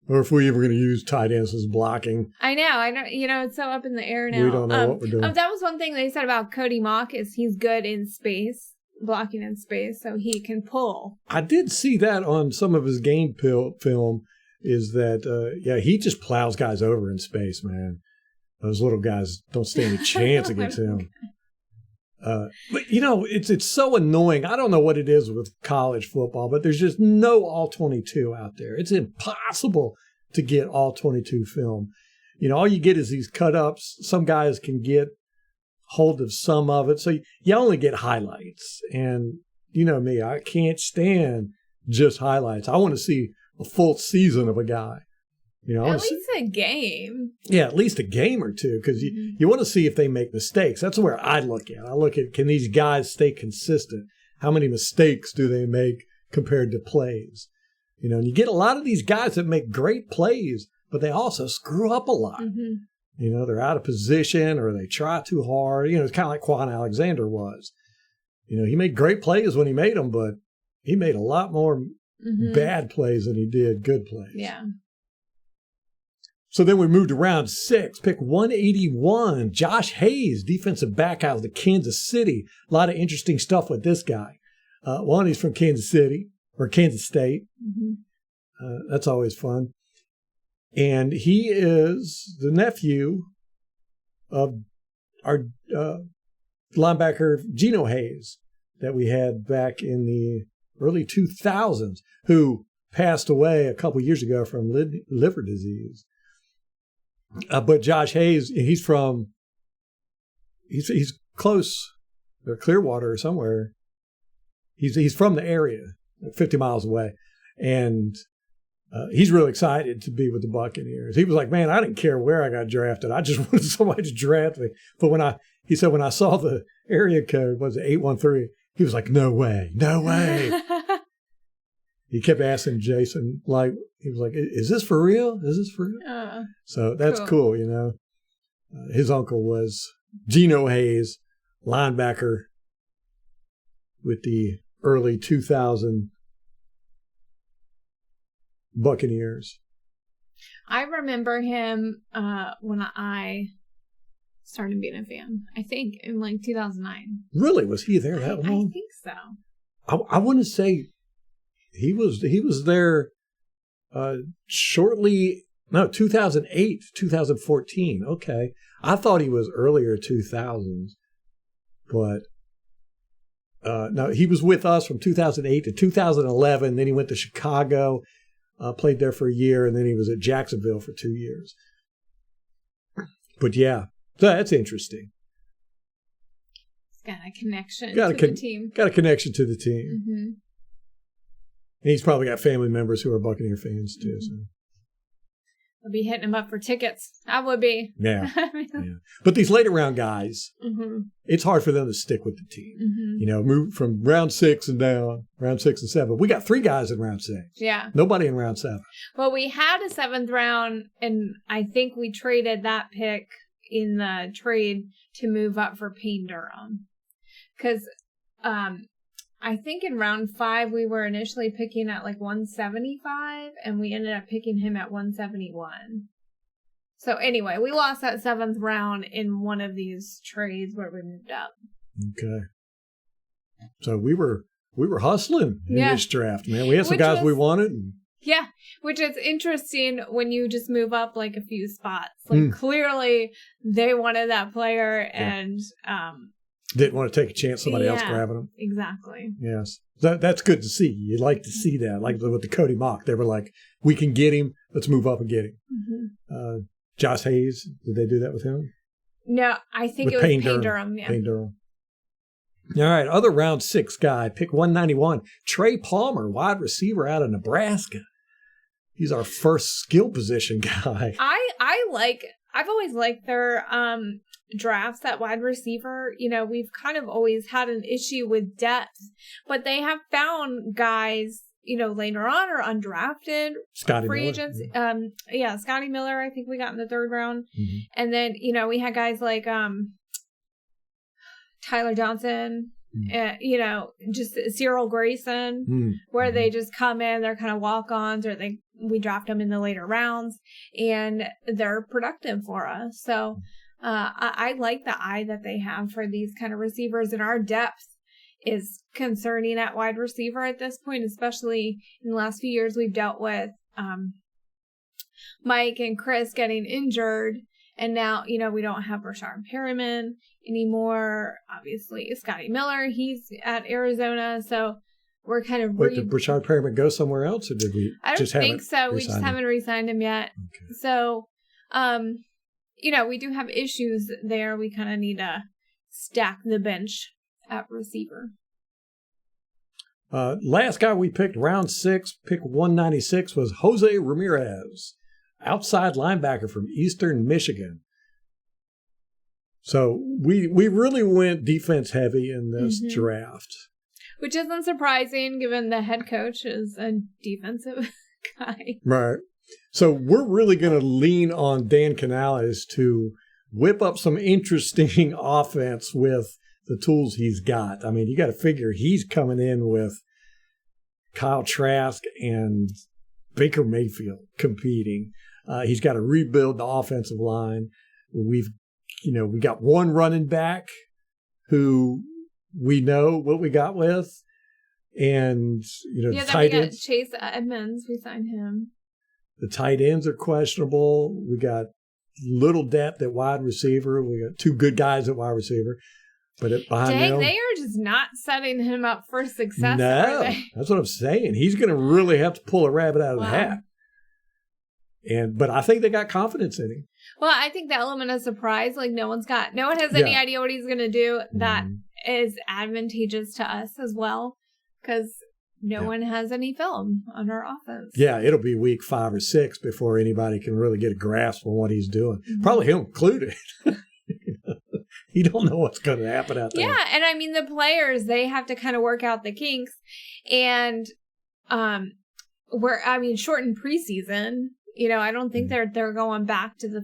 or if we ever going to use tight ends as blocking. I know. It's so up in the air now. We don't know what we're doing. That was one thing they said about Cody Mauch is he's good in space, blocking in space, so he can pull. I did see that on some of his game film. Is that he just plows guys over in space, man. Those little guys don't stand a chance against him. But it's so annoying. I don't know what it is with college football, but there's just no all 22 out there. It's impossible to get all 22 film. All you get is these cut ups. Some guys can get hold of some of it, so you only get highlights. And you know me, I can't stand just highlights. I want to see a full season of a guy. At least a game. Yeah, at least a game or two, because you want to see if they make mistakes. That's where I look at. I look at, can these guys stay consistent? How many mistakes do they make compared to plays? And you get a lot of these guys that make great plays, but they also screw up a lot. Mm-hmm. They're out of position or they try too hard. It's kind of like Quan Alexander was. He made great plays when he made them, but he made a lot more bad plays than he did good plays. Yeah. So then we moved to round 6, pick 181, Josh Hayes, defensive back out of the Kansas City. A lot of interesting stuff with this guy. One, he's from Kansas City, or Kansas State. Mm-hmm. That's always fun. And he is the nephew of our linebacker Geno Hayes that we had back in the early 2000s, who passed away a couple years ago from liver disease. But Josh Hayes, he's close, or Clearwater or somewhere. He's from the area, 50 miles away, and he's really excited to be with the Buccaneers. He was like, "Man, I didn't care where I got drafted. I just wanted somebody to draft me." But when he saw the area code was 813, he was like, "No way, no way." He kept asking Jason, he was like, "Is this for real? Is this for real?" So that's cool, His uncle was Geno Hayes, linebacker with the early 2000 Buccaneers. I remember him when I started being a fan. I think in 2009. Really? Was he there that long? I think so. I want to say he was there shortly. No, 2008, 2014. Okay. I thought he was earlier 2000s, but no, he was with us from 2008 to 2011. Then he went to Chicago, played there for a year, and then he was at Jacksonville for 2 years. But yeah, so that's interesting. He's got a connection to the team. Got a connection to the team. Mm-hmm. And he's probably got family members who are Buccaneer fans too. So. I'll be hitting him up for tickets. I would be. Yeah. Yeah. But these later round guys, it's hard for them to stick with the team. Mm-hmm. Move from round 6 and down, round 6 and 7. We got 3 guys in round 6. Yeah. Nobody in round 7. Well, we had a 7th round, and I think we traded that pick in the trade to move up for Payne Durham. Because I think in round 5, we were initially picking at 175, and we ended up picking him at 171. So anyway, we lost that 7th round in one of these trades where we moved up. Okay. So we were hustling in this draft, man. We had some guys we wanted. Yeah, which is interesting when you just move up a few spots. Clearly they wanted that player and didn't want to take a chance somebody else grabbing them. Exactly. Yes. That's good to see. You like to see that. Like with the Cody Mauch, they were like, we can get him. Let's move up and get him. Mm-hmm. Josh Hayes, did they do that with him? No, I think it was Payne Durham. Yeah. Payne Durham. All right, other round 6 guy, pick 191, Trey Palmer, wide receiver out of Nebraska. He's our first skill position guy. I've always liked their drafts at wide receiver. We've kind of always had an issue with depth, but they have found guys, later on or undrafted free agents. Scotty Miller, I think we got in the 3rd round. Mm-hmm. And then, we had guys like Tyler Johnson, just Cyril Grayson, where they just come in, they're kind of walk-ons, or we draft them in the later rounds, and they're productive for us. So I like the eye that they have for these kind of receivers, and our depth is concerning at wide receiver at this point, especially in the last few years we've dealt with Mike and Chris getting injured. And now, we don't have Rashard Perriman anymore. Obviously, Scotty Miller, he's at Arizona. So we're kind of... Wait, did Rashard Perriman go somewhere else, or did we I don't think so. We just haven't re-signed him yet. Okay. So, we do have issues there. We kind of need to stack the bench at receiver. Last guy we picked, round 6, pick 196, was Jose Ramirez, outside linebacker from Eastern Michigan. So we really went defense heavy in this draft. Which isn't surprising given the head coach is a defensive guy. Right. So we're really going to lean on Dan Canales to whip up some interesting offense with the tools he's got. I mean, you got to figure he's coming in with Kyle Trask and Baker Mayfield competing. He's got to rebuild the offensive line. We got one running back who we know what we got with, and the tight ends. Chase Edmonds, we signed him. The tight ends are questionable. We got little depth at wide receiver. We got 2 good guys at wide receiver, but behind them, they are just not setting him up for success. No, that's what I'm saying. He's going to really have to pull a rabbit out of the hat. But I think they got confidence in him. Well, I think the element of surprise, no one has any idea what he's going to do. That is advantageous to us as well, because no one has any film on our offense. Yeah, it'll be week 5 or 6 before anybody can really get a grasp on what he's doing. Probably him included. You don't know what's going to happen out there. Yeah, and I mean, the players, they have to kind of work out the kinks. And shortened preseason. I don't think they're going back to the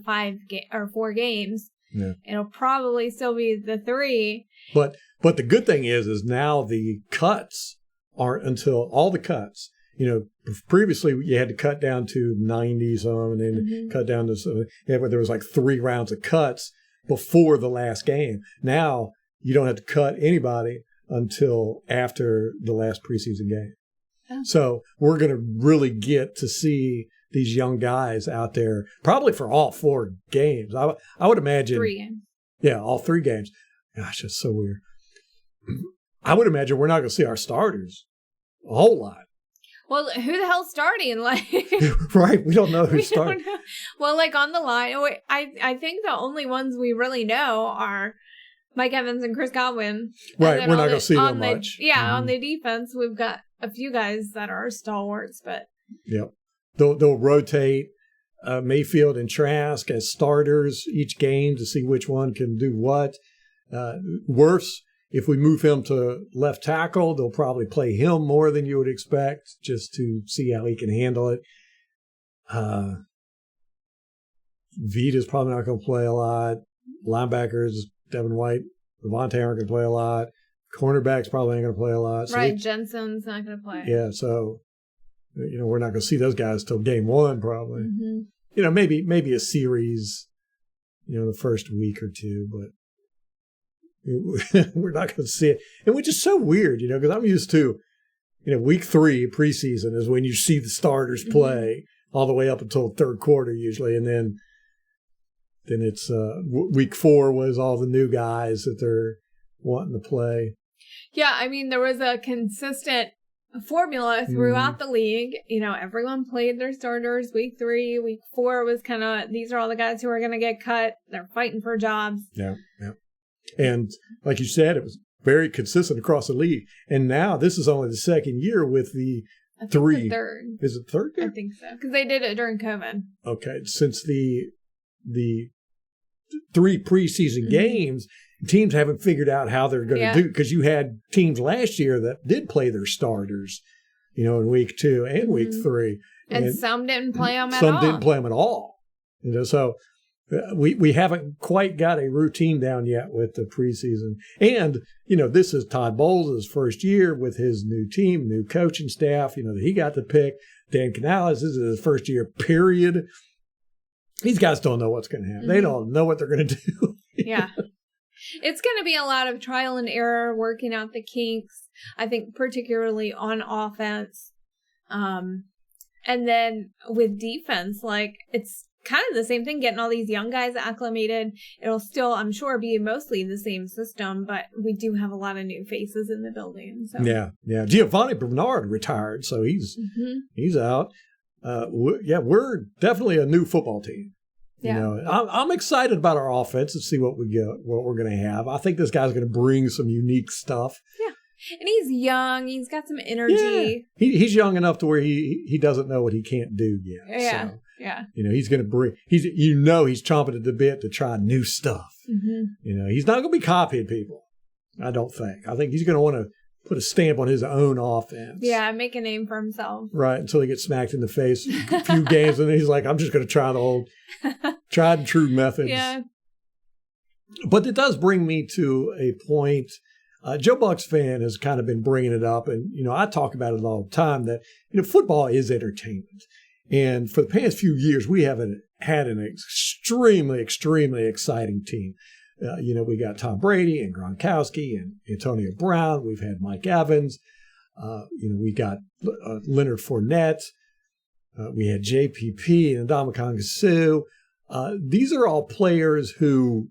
4 games. Yeah. It'll probably still be the 3. But the good thing is now the cuts aren't until all the cuts. Previously you had to cut down to 90 some, and then cut down to but there was 3 rounds of cuts before the last game. Now you don't have to cut anybody until after the last preseason game. Oh. So we're going to really get to see these young guys out there, probably for all 4 games. I would imagine 3 games. Yeah, all 3 games. Gosh, that's so weird. I would imagine we're not going to see our starters a whole lot. Well, who the hell's starting? Right, we don't know who's starting. Well, on the line, I think the only ones we really know are Mike Evans and Chris Godwin. Right, we're not going to see them much. Yeah, on the defense, we've got a few guys that are stalwarts, but... Yep. They'll rotate Mayfield and Trask as starters each game to see which one can do what. Worse, if we move him to left tackle, they'll probably play him more than you would expect just to see how he can handle it. Vita's probably not going to play a lot. Linebackers, Devin White, Devontae aren't going to play a lot. Cornerbacks probably ain't going to play a lot. So Jensen's not going to play. Yeah, so... we're not going to see those guys till game 1, probably. Mm-hmm. Maybe a series, the first week or 2, but we're not going to see it. And which is so weird, because I'm used to, week 3 preseason is when you see the starters play all the way up until the 3rd quarter usually, and then it's week 4 was all the new guys that they're wanting to play. Yeah, I mean, there was a consistent formula throughout the league. Everyone played their starters. Week 3, week 4 was kind of, these are all the guys who are going to get cut. They're fighting for jobs. Yeah. And like you said, it was very consistent across the league. And now this is only the 2nd year with the 3. The 3rd. Is it 3rd year? I think so, because they did it during COVID. Okay, since the 3 preseason games, teams haven't figured out how they're going to do, because you had teams last year that did play their starters, in week 2 and week 3. And some didn't play them at all. Some didn't play them at all. So we haven't quite got a routine down yet with the preseason. And, this is Todd Bowles' first year with his new team, new coaching staff, that he got to pick. Dan Canales, this is his first year, period. These guys don't know what's going to happen. Mm-hmm. They don't know what they're going to do. Yeah. It's going to be a lot of trial and error, working out the kinks, I think, particularly on offense. And then with defense, it's kind of the same thing, getting all these young guys acclimated. It'll still, I'm sure, be mostly the same system, but we do have a lot of new faces in the building. So. Yeah. Giovanni Bernard retired, so he's out. We're definitely a new football team. Yeah. I'm excited about our offense and see what we're going to have. I think this guy's going to bring some unique stuff. Yeah. And he's young. He's got some energy. Yeah. He's young enough to where he doesn't know what he can't do yet. Yeah. So, yeah. He's going to bring, he's chomping at the bit to try new stuff. Mm-hmm. He's not going to be copying people. I don't think. I think he's going to want to put a stamp on his own offense. Yeah, make a name for himself. Right, until he gets smacked in the face a few games, and then he's like, I'm just going to try the old tried and true methods. Yeah. But it does bring me to a point. Joe Bucs fan has kind of been bringing it up, and, I talk about it all the time, that, football is entertainment. And for the past few years, we haven't had an extremely, extremely exciting team. We got Tom Brady and Gronkowski and Antonio Brown. We've had Mike Evans. We got Leonard Fournette. We had JPP and Ndamukong Suh. These are all players who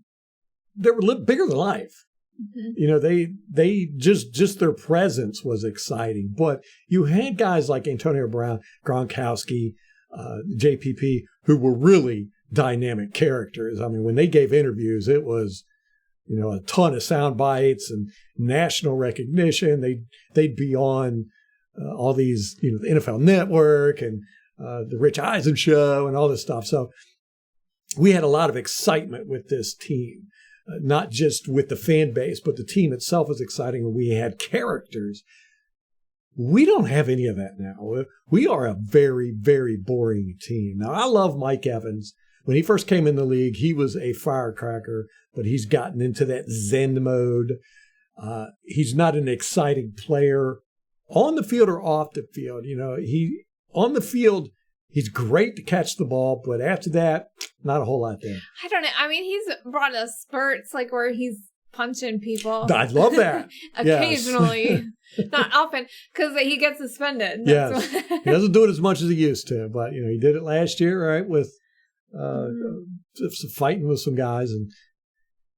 they were bigger than life. Mm-hmm. They just their presence was exciting. But you had guys like Antonio Brown, Gronkowski, JPP, who were really dynamic characters. I mean, when they gave interviews, it was, a ton of sound bites and national recognition. They'd be on all these, the NFL Network and the Rich Eisen Show and all this stuff. So we had a lot of excitement with this team, not just with the fan base, but the team itself was exciting, and we had characters. We don't have any of that now. We are a very, very boring team. Now, I love Mike Evans. When he first came in the league, he was a firecracker, but he's gotten into that Zen mode. He's not an exciting player on the field or off the field. On the field, he's great to catch the ball, but after that, not a whole lot there. I don't know. I mean, he's brought us spurts where he's punching people. I love that. Occasionally. Not often, because he gets suspended. Yes. He doesn't do it as much as he used to, but, he did it last year, right, with fighting with some guys. And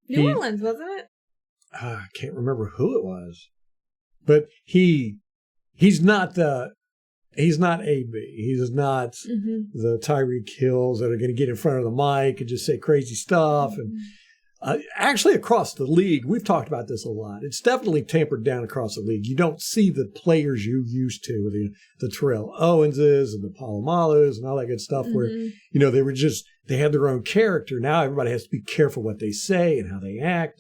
New Orleans, wasn't it? I can't remember who it was. But he's not AB. He's not the Tyreek Hills that are going to get in front of the mic and just say crazy stuff. And actually, across the league, we've talked about this a lot. It's definitely tempered down across the league. You don't see the players you used to, the Terrell Owenses and the Palomalos and all that good stuff, where, they had their own character. Now everybody has to be careful what they say and how they act.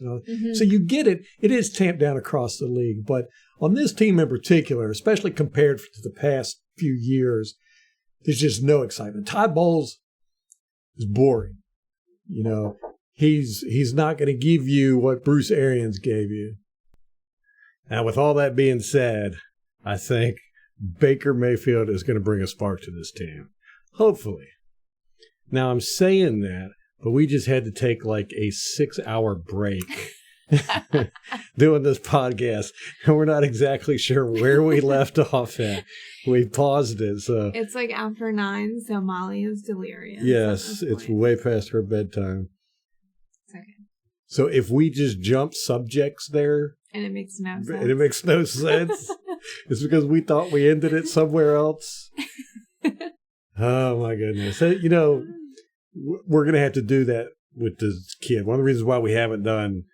So you get it. It is tamped down across the league. But on this team in particular, especially compared to the past few years, there's just no excitement. Todd Bowles is boring. He's not going to give you what Bruce Arians gave you. Now, with all that being said, I think Baker Mayfield is going to bring a spark to this team. Hopefully. Now, I'm saying that, but we just had to take like a 6-hour break doing this podcast, and we're not exactly sure where we left off at. We paused it. So it's like after 9, so Molly is delirious. Yes, it's way past her bedtime. Okay. So if we just jump subjects there, and it makes no sense. And it makes no sense. It's because we thought we ended it somewhere else. Oh my goodness! So, we're going to have to do that with this kid. One of the reasons why we haven't done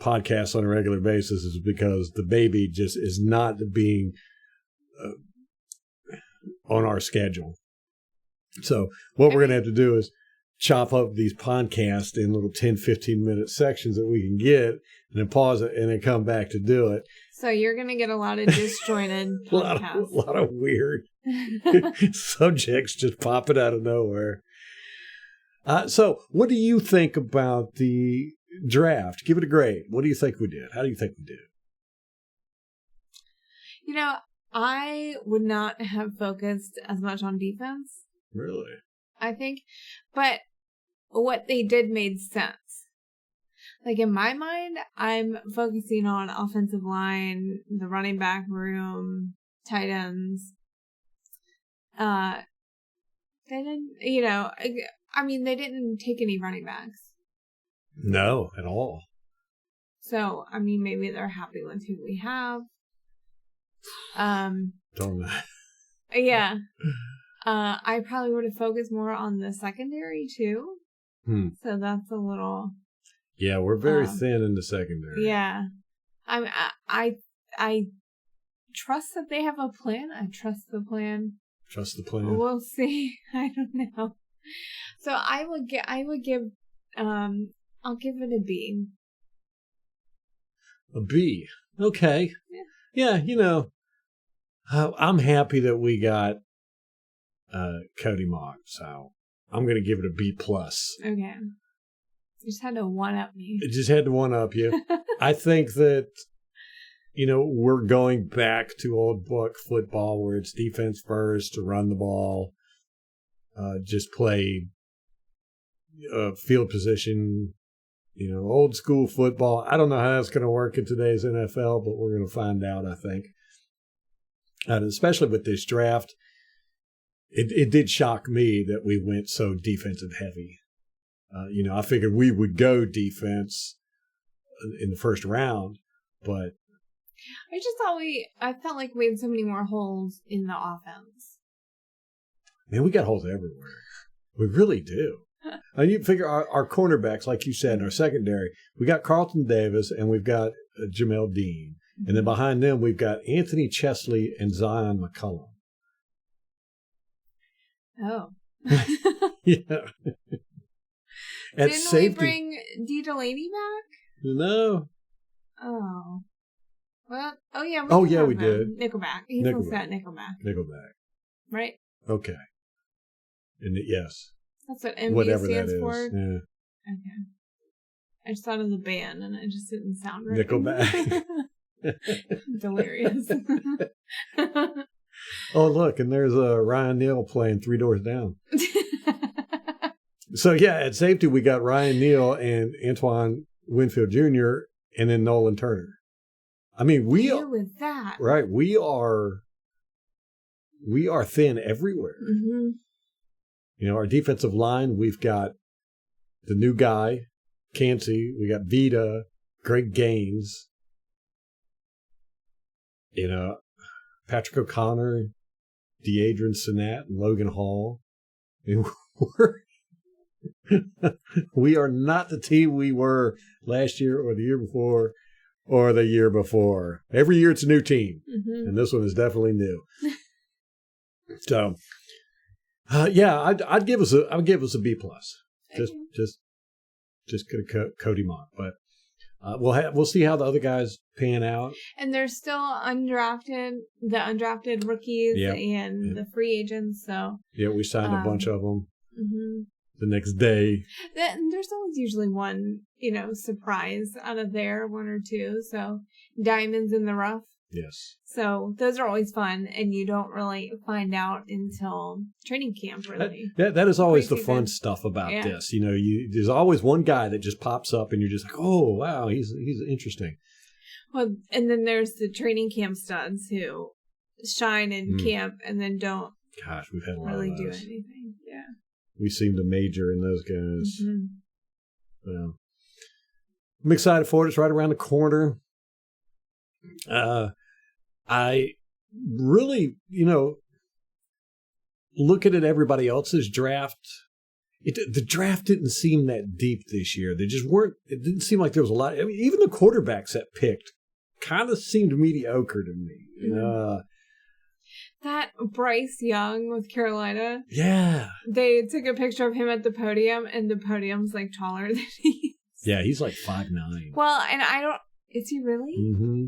podcasts on a regular basis is because the baby just is not being on our schedule. So what we're going to have to do is chop up these podcasts in little 10, 15-minute sections that we can get, and then pause it, and then come back to do it. So you're going to get a lot of disjointed podcasts. A lot of weird subjects just popping out of nowhere. So what do you think about the draft? Give it a grade. What do you think we did? How do you think we did? I would not have focused as much on defense. Really? I think, but what they did made sense. Like in my mind, I'm focusing on offensive line, the running back room, tight ends. They didn't, they didn't take any running backs. No, at all. So, maybe they're happy with who we have. Don't know. Yeah. I probably would have focused more on the secondary too. So that's a little. Yeah, we're very thin in the secondary. Yeah. I trust that they have a plan. I trust the plan. Trust the plan. We'll see. I don't know. So I'll give it a B. A B. Okay. Yeah, I'm happy that we got Cody Mauch, so I'm going to give it a B+. Okay. You just had to one-up me. It just had to one-up you. I think that, we're going back to old Buck football where it's defense first, to run the ball, just play field position, old school football. I don't know how that's going to work in today's NFL, but we're going to find out, I think. And especially with this draft, it did shock me that we went so defensive heavy. I figured we would go defense in the first round, but I felt like we had so many more holes in the offense. Man, we got holes everywhere. We really do. And you figure our cornerbacks, like you said, in our secondary, we got Carlton Davis and we've got Jamel Dean. And then behind them, we've got Anthony Chesley and Zion McCullum. Oh. Yeah. Didn't we bring D. Delaney back? No. Oh. Well, we did. Nickelback. He's supposed to Nickelback. Nickelback. Right? Okay. And yes. That's what MD Whatever stands that for? is. Yeah. Okay. I just thought of the band and it just didn't sound right. Nickelback. Delirious. Oh, look, and there's Ryan Neal playing Three Doors Down. So, yeah, at safety, we got Ryan Neal and Antoine Winfield Jr., and then Nolan Turner. I mean, we are with that. Right. We are thin everywhere. Mm-hmm. Our defensive line, we've got the new guy, Cansey. We got Vita, Greg Gaines. Patrick O'Connor, Deadrian Sinnat, and Logan Hall. And we are not the team we were last year or the year before or the year before. Every year it's a new team, and this one is definitely new. So, I'd give us a B+. Just could have Cody Mauch, but we'll see how the other guys pan out. And there's still the undrafted rookies and the free agents. So we signed a bunch of them. Mm-hmm. The next day. There's always usually one, surprise out of there, one or two. So diamonds in the rough. Yes. So those are always fun, and you don't really find out until training camp, really. That is always the fun stuff about this. There's always one guy that just pops up, and you're just like, oh, wow, he's interesting. Well, and then there's the training camp studs who shine in camp and then don't. Gosh, we've had a lot really of those. Do anything. Yeah. We seem to major in those guys. Mm-hmm. Well, I'm excited for it. It's right around the corner. I really, looking at everybody else's draft, the draft didn't seem that deep this year. They just weren't. It didn't seem like there was a lot. I mean, even the quarterbacks that picked kind of seemed mediocre to me. Mm-hmm. That Bryce Young with Carolina. Yeah. They took a picture of him at the podium, and the podium's like taller than he is. Yeah, he's like 5'9". Well, and is he really? Mm-hmm.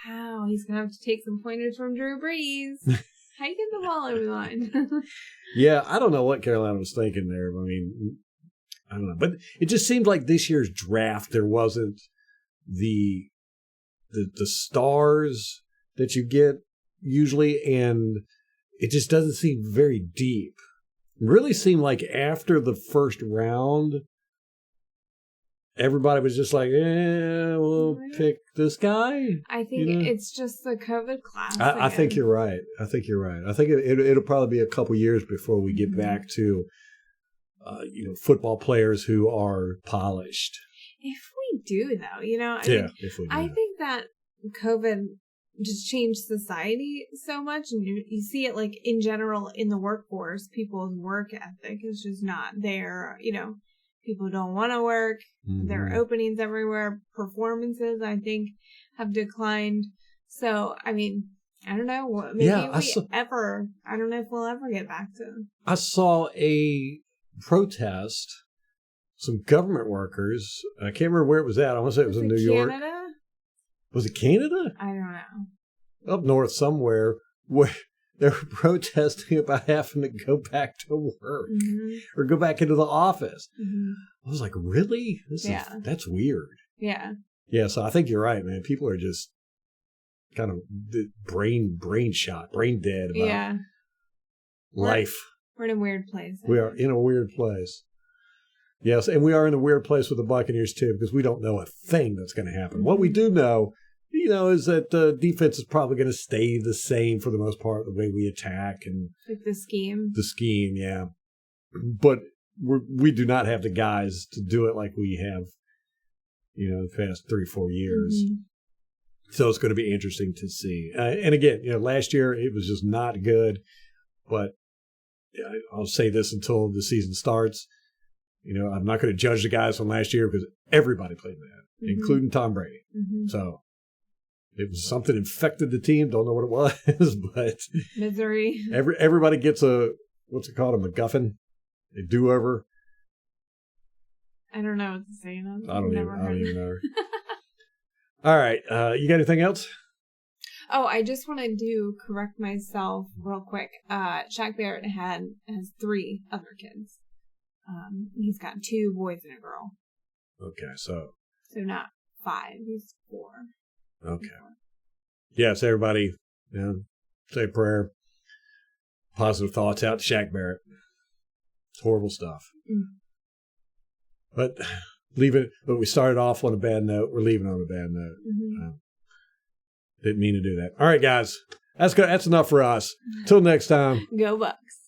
Wow, he's going to have to take some pointers from Drew Brees. How you get the ball over the line? Yeah, I don't know what Carolina was thinking there. I mean, I don't know. But it just seemed like this year's draft, there wasn't the stars that you get usually, and it just doesn't seem very deep. It really seemed like after the first round, everybody was just like, we'll pick this guy. I think it's just the COVID class. I think you're right. I think it'll probably be a couple years before we get back to, football players who are polished. If we do, though, I think that COVID just changed society so much, and you see it like in general in the workforce. People's work ethic is just not there. People don't want to work. Mm-hmm. There are openings everywhere. Performances, I think, have declined. So, I mean, I don't know. Maybe I don't know if we'll ever get back to. I saw a protest. Some government workers. I can't remember where it was at. I want to say it was in New York. Canada? Was it Canada? I don't know. Up north somewhere where they were protesting about having to go back to work or go back into the office. Mm-hmm. I was like, really? That's weird. Yeah. Yeah, so I think you're right, man. People are just kind of brain shot, brain dead about life. We're in a weird place. We are in a weird place. Yes, and we are in a weird place with the Buccaneers, too, because we don't know a thing that's going to happen. Mm-hmm. What we do know, is that the defense is probably going to stay the same for the most part, the way we attack. And like the scheme. The scheme, yeah. But we do not have the guys to do it like we have, the past 3-4 years. Mm-hmm. So it's going to be interesting to see. And again, last year it was just not good. But I'll say this until the season starts. I'm not going to judge the guys from last year because everybody played bad, including Tom Brady. Mm-hmm. So it was something infected the team. Don't know what it was, but misery. Everybody gets what's it called, a MacGuffin, a do-over. I don't know what to say. I don't even know. All right. You got anything else? Oh, I just wanted to correct myself real quick. Shaq Barrett has 3 other kids. He's got 2 boys and a girl. Okay, so not 5. He's 4. Okay. Yes, everybody, say a prayer. Positive thoughts out to Shaq Barrett. It's horrible stuff. Mm. But we started off on a bad note. We're leaving on a bad note. Mm-hmm. Didn't mean to do that. All right, guys. That's good. That's enough for us. Till next time. Go Bucs.